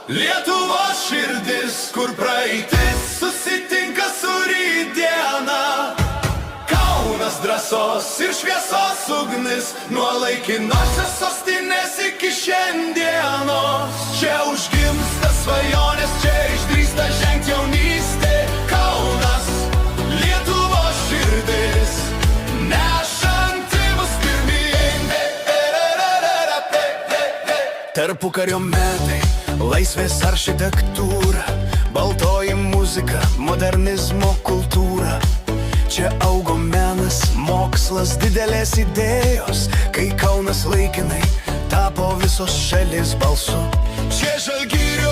Lietuvos širdis, kur praeitis susitinka su rytdiena. Kaunas drąsos ir šviesos ugnis, nuo laikinosios sostinės iki šiandienos. Čia užgimsta svajonės, čia išdrįsta žengt jaunystė. Kaunas, Lietuvos širdis, nešanti mus pirmyn. Tarpukario metai, laisvės architektūra, baltoji muzika, modernizmo kultūra. Čia augo menas, mokslas, didelės idėjos, kai Kaunas laikinai tapo visos šalies balsu. Čia Žalgirio